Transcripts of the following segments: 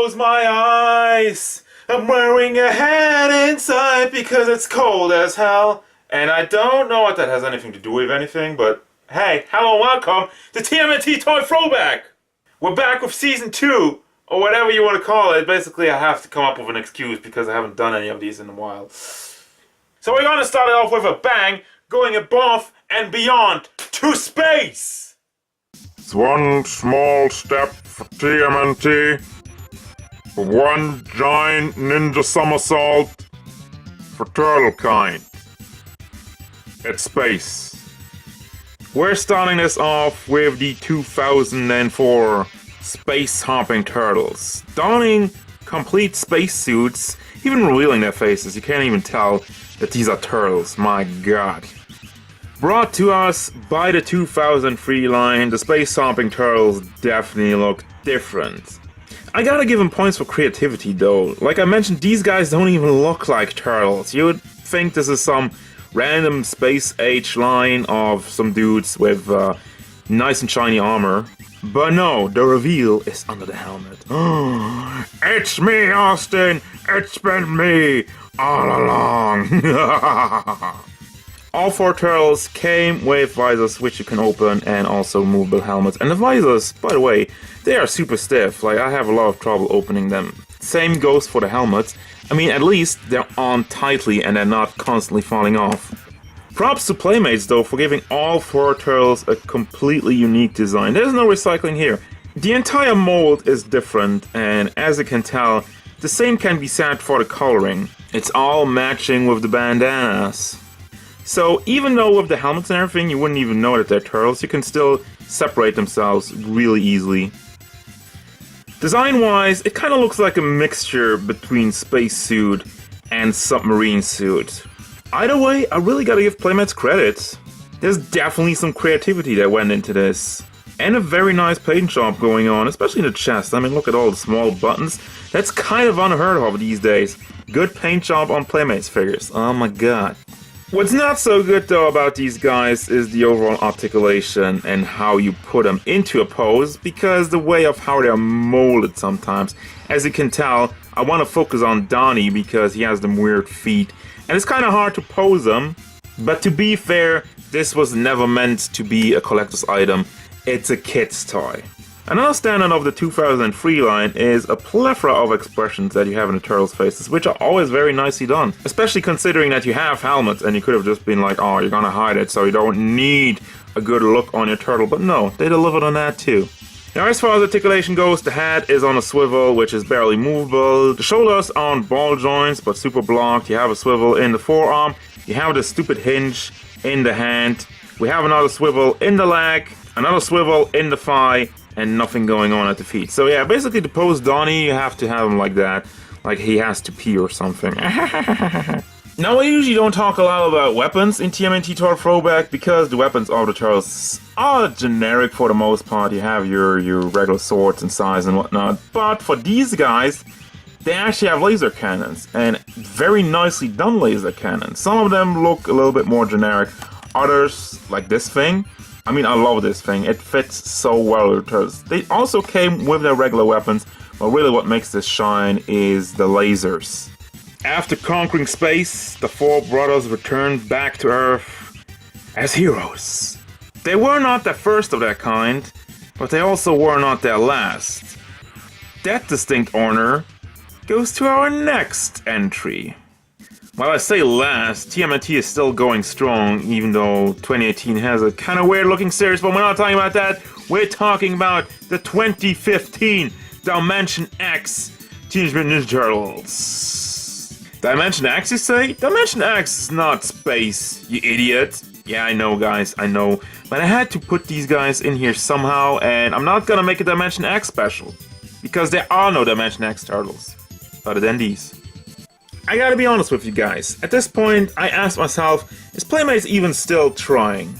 close my eyes, I'm wearing a hat inside because it's cold as hell. And I don't know what that has anything to do with anything, but hey, hello, welcome to TMNT Toy Throwback. We're back with season 2, or whatever you want to call it. Basically, I have to come up with an excuse because I haven't done any of these in a while. So we're gonna start it off with a bang, going above and beyond to space. It's one small step for TMNT, one giant ninja somersault for turtle kind. It's space. We're starting this off with the 2004 space hopping turtles, donning complete spacesuits, even revealing their faces. You can't even tell that these are turtles. My god. Brought to us by the 2003 line, the space hopping turtles definitely look different. I gotta give them points for creativity though. Like I mentioned, these guys don't even look like turtles. You would think this is some random space age line of some dudes with nice and shiny armor. But no, the reveal is under the helmet. It's me, Austin! It's been me all along! All 4 turtles came with visors which you can open and also movable helmets. And the visors, by the way, they are super stiff. Like, I have a lot of trouble opening them. Same goes for the helmets. I mean, at least they're on tightly and they're not constantly falling off. Props to Playmates though for giving all 4 turtles a completely unique design. There's no recycling here. The entire mold is different, and as you can tell, the same can be said for the coloring. It's all matching with the bandanas. So even though with the helmets and everything you wouldn't even know that they're turtles, you can still separate themselves really easily. Design-wise, it kind of looks like a mixture between spacesuit and submarine suit. Either way, I really gotta give Playmates credit. There's definitely some creativity that went into this. And a very nice paint job going on, especially in the chest. I mean, look at all the small buttons. That's kind of unheard of these days. Good paint job on Playmates figures. Oh my god. What's not so good though about these guys is the overall articulation and how you put them into a pose, because the way of how they're molded sometimes. As you can tell, I want to focus on Donnie because he has them weird feet and it's kind of hard to pose them. But to be fair, this was never meant to be a collector's item. It's a kid's toy. Another standout of the 2003 line is a plethora of expressions that you have in the turtles' faces, which are always very nicely done. Especially considering that you have helmets and you could have just been like, oh, you're gonna hide it so you don't need a good look on your turtle. But no, they delivered on that too. Now as far as articulation goes, the head is on a swivel, which is barely movable. The shoulders are on ball joints, but super blocked. You have a swivel in the forearm. You have the stupid hinge in the hand. We have another swivel in the leg, another swivel in the thigh, and nothing going on at the feet. So yeah, basically to pose Donnie, you have to have him like that. Like he has to pee or something. Now, I usually don't talk a lot about weapons in TMNT Toy Throwback because the weapons of the turtles are generic for the most part. You have your regular swords and size and whatnot. But for these guys, they actually have laser cannons, and very nicely done laser cannons. Some of them look a little bit more generic. Others, like this thing, I mean, I love this thing. It fits so well with the turtles. They also came with their regular weapons, but really what makes this shine is the lasers. After conquering space, the 4 brothers returned back to Earth as heroes. They were not the first of their kind, but they also were not their last. That distinct honor goes to our next entry. While I say last, TMNT is still going strong, even though 2018 has a kind of weird looking series, but we're not talking about that. We're talking about the 2015 Dimension X Teenage Mutant Ninja Turtles. Dimension X, you say? Dimension X is not space, you idiot. Yeah, I know, guys, I know. But I had to put these guys in here somehow, and I'm not gonna make a Dimension X special, because there are no Dimension X turtles, other than these. I gotta be honest with you guys, at this point I asked myself, is Playmates even still trying?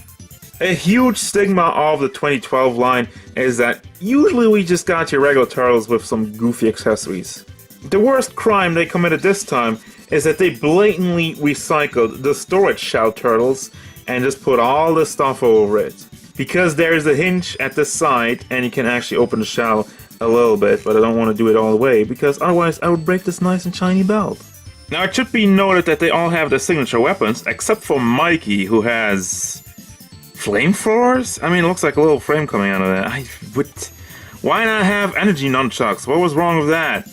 A huge stigma of the 2012 line is that usually we just got your regular turtles with some goofy accessories. The worst crime they committed this time is that they blatantly recycled the storage shell turtles and just put all this stuff over it. Because there is a hinge at the side and you can actually open the shell a little bit, but I don't want to do it all the way because otherwise I would break this nice and shiny belt. Now it should be noted that they all have their signature weapons, except for Mikey, who has flamethrowers? I mean, it looks like a little flame coming out of that. Why not have energy nunchucks? What was wrong with that?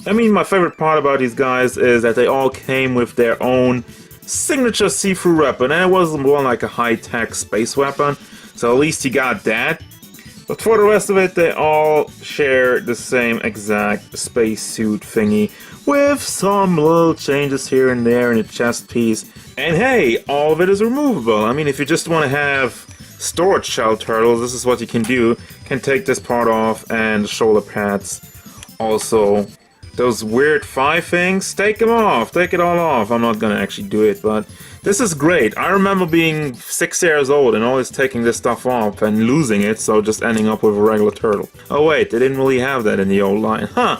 I mean, my favorite part about these guys is that they all came with their own signature see-through weapon, and it wasn't more like a high-tech space weapon, so at least you got that. But for the rest of it, they all share the same exact spacesuit thingy, with some little changes here and there in the chest piece. And hey, all of it is removable. I mean, if you just want to have storage shell turtles, this is what you can do. You can take this part off, and the shoulder pads also. Those weird thigh things, take them off, take it all off. I'm not gonna actually do it, but this is great. I remember being 6 years old and always taking this stuff off and losing it, so just ending up with a regular turtle. Oh wait, they didn't really have that in the old line, huh?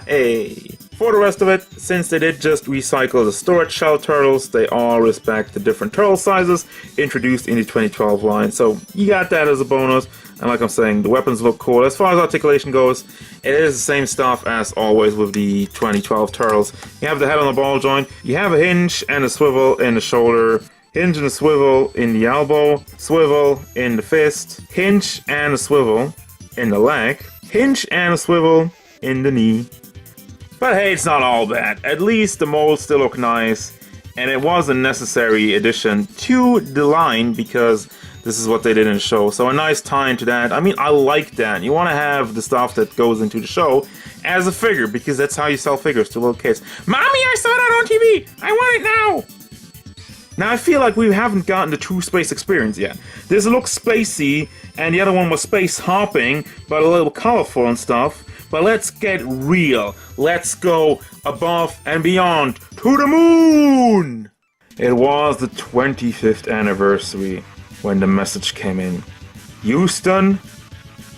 Hey. For the rest of it, since they did just recycle the storage shell turtles, they all respect the different turtle sizes introduced in the 2012 line, so you got that as a bonus. And like I'm saying, the weapons look cool. As far as articulation goes, it is the same stuff as always with the 2012 turtles. You have the head on the ball joint, you have a hinge and a swivel in the shoulder, hinge and a swivel in the elbow, swivel in the fist, hinge and a swivel in the leg, hinge and a swivel in the knee. But hey, it's not all bad. At least the molds still look nice, and it was a necessary addition to the line because this is what they did in the show. So a nice tie into that. I mean, I like that. You want to have the stuff that goes into the show as a figure because that's how you sell figures to little kids. Mommy, I saw that on TV. I want it now. Now I feel like we haven't gotten the true space experience yet. This looks spacey, and the other one was space hopping, but a little colorful and stuff. But let's get real. Let's go above and beyond to the moon. It was the 25th anniversary when the message came in. Houston,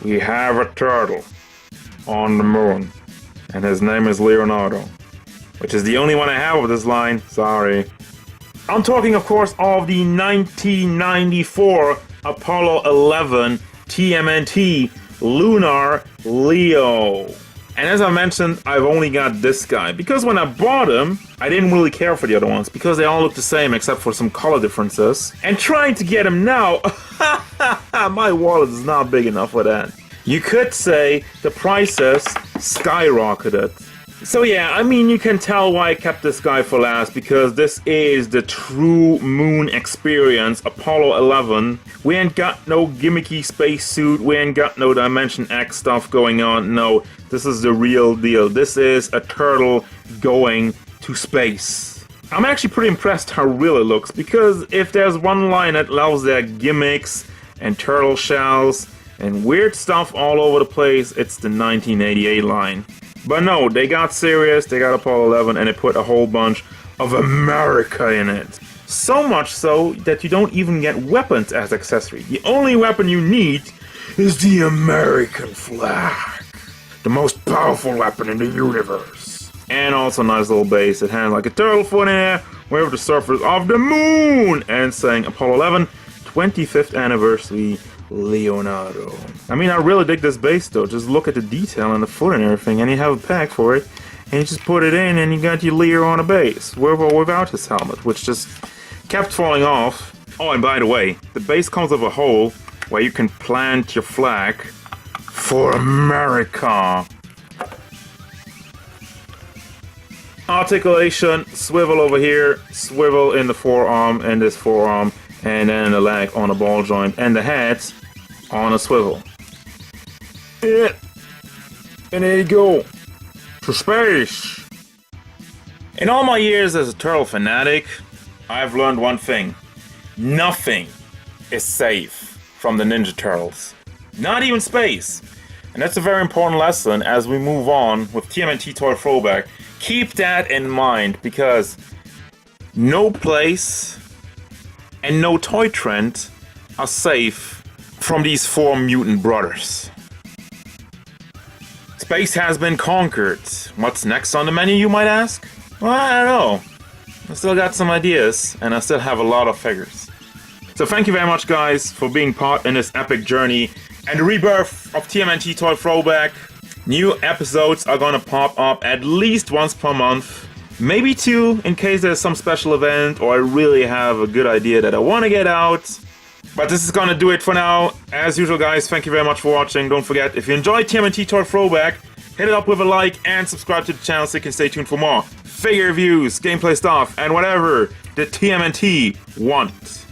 we have a turtle on the moon, and his name is Leonardo, which is the only one I have of this line, sorry. I'm talking, of course, of the 1994 Apollo 11 TMNT Lunar Leo. And as I mentioned, I've only got this guy, because when I bought him, I didn't really care for the other ones, because they all look the same except for some color differences. And trying to get him now, my wallet is not big enough for that. You could say the prices skyrocketed. So yeah, I mean, you can tell why I kept this guy for last, because this is the true moon experience, Apollo 11. We ain't got no gimmicky spacesuit, we ain't got no Dimension X stuff going on, no. This is the real deal. This is a turtle going to space. I'm actually pretty impressed how real it looks, because if there's one line that loves their gimmicks and turtle shells and weird stuff all over the place, it's the 1988 line. But no, they got serious, they got Apollo 11, and they put a whole bunch of America in it. So much so that you don't even get weapons as accessory. The only weapon you need is the American flag. The most powerful weapon in the universe. And also a nice little base. It has like a turtle foot in there with the surface of the moon. And saying Apollo 11, 25th anniversary, Leonardo. I mean, I really dig this base though. Just look at the detail on the foot and everything, and you have a pack for it, and you just put it in, and you got your Leo on a base, with or without his helmet, which just kept falling off. Oh, and by the way, the base comes with a hole where you can plant your flag for America. Articulation, swivel over here, swivel in the forearm and this forearm, and then the leg on a ball joint, and the head on a swivel. Yeah. And there you go. To space. In all my years as a turtle fanatic, I've learned one thing. Nothing is safe from the Ninja Turtles. Not even space. And that's a very important lesson as we move on with TMNT Toy Throwback. Keep that in mind, because no place and no toy trend are safe from these four mutant brothers. Space has been conquered. What's next on the menu, you might ask? Well, I don't know. I still got some ideas, and I still have a lot of figures. So thank you very much, guys, for being part in this epic journey and the rebirth of TMNT Toy Throwback. New episodes are gonna pop up at least once per month. Maybe 2 in case there's some special event or I really have a good idea that I want to get out. But this is gonna do it for now. As usual, guys, thank you very much for watching. Don't forget, if you enjoyed TMNT Toy Throwback, hit it up with a like and subscribe to the channel so you can stay tuned for more figure reviews, gameplay stuff, and whatever the TMNT want.